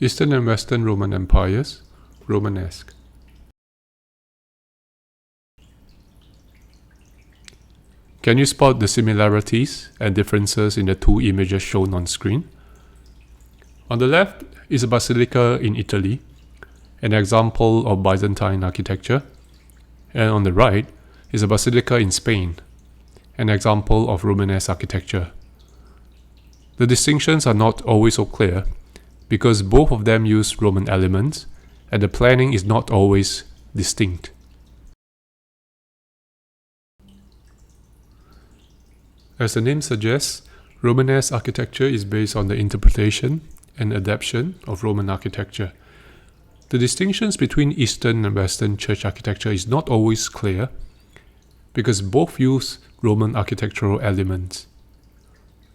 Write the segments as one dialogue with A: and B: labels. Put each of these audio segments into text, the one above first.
A: Eastern and Western Roman Empires, Romanesque. Can you spot the similarities and differences in the two images shown on screen? On the left is a basilica in Italy, an example of Byzantine architecture, and on the right is a basilica in Spain, an example of Romanesque architecture. The distinctions are not always so clear because both of them use Roman elements and the planning is not always distinct. As the name suggests, Romanesque architecture is based on the interpretation and adaptation of Roman architecture. The distinctions between Eastern and Western church architecture is not always clear because both use Roman architectural elements.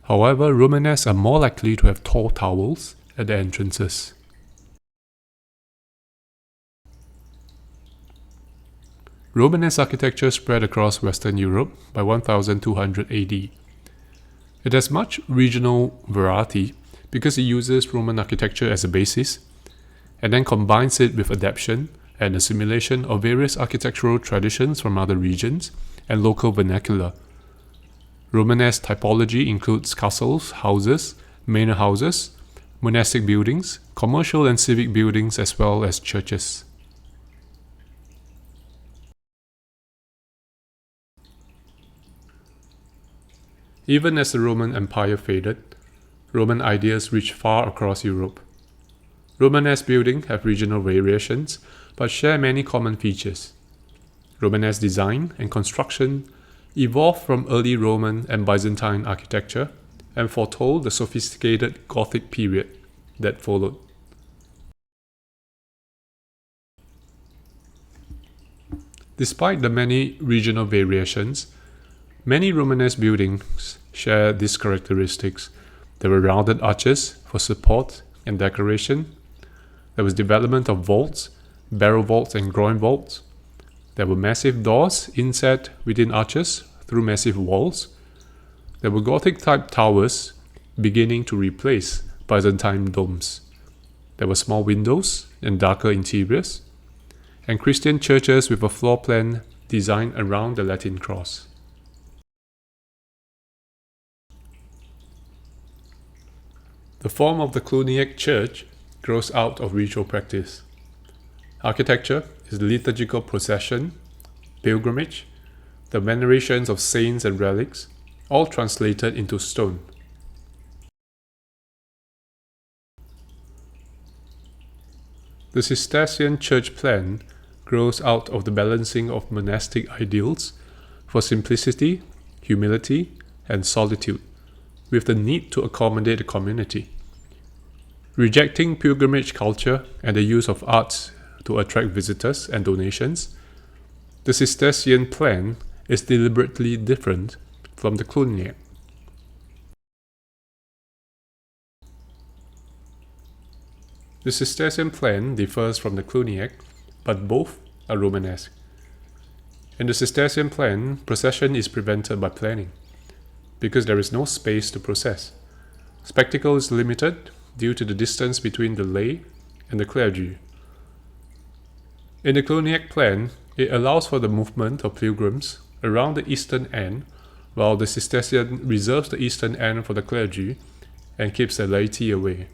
A: However, Romanesques are more likely to have tall towers at the entrances. Romanesque architecture spread across Western Europe by 1200 AD. It has much regional variety because it uses Roman architecture as a basis and then combines it with adaptation and assimilation of various architectural traditions from other regions and local vernacular. Romanesque typology includes castles, houses, manor houses, monastic buildings, commercial and civic buildings, as well as churches. Even as the Roman Empire faded, Roman ideas reached far across Europe. Romanesque buildings have regional variations, but share many common features. Romanesque design and construction evolved from early Roman and Byzantine architecture and foretold the sophisticated Gothic period that followed. Despite the many regional variations, many Romanesque buildings share these characteristics. There were rounded arches for support and decoration. There was development of vaults, barrel vaults and groin vaults. There were massive doors inset within arches through massive walls. There were Gothic-type towers beginning to replace Byzantine domes. There were small windows and darker interiors, and Christian churches with a floor plan designed around the Latin cross. The form of the Cluniac church grows out of ritual practice. Architecture is the liturgical procession, pilgrimage, the venerations of saints and relics, all translated into stone. The Cistercian church plan grows out of the balancing of monastic ideals for simplicity, humility, and solitude, with the need to accommodate the community. Rejecting pilgrimage culture and the use of arts to attract visitors and donations, the Cistercian plan is deliberately different from the Cluniac. The Cistercian plan differs from the Cluniac, but both are Romanesque. In the Cistercian plan, procession is prevented by planning, because there is no space to process. Spectacle is limited due to the distance between the lay and the clergy. In the Cluniac plan, it allows for the movement of pilgrims around the eastern end, while the Cistercian reserves the eastern end for the clergy and keeps the laity away.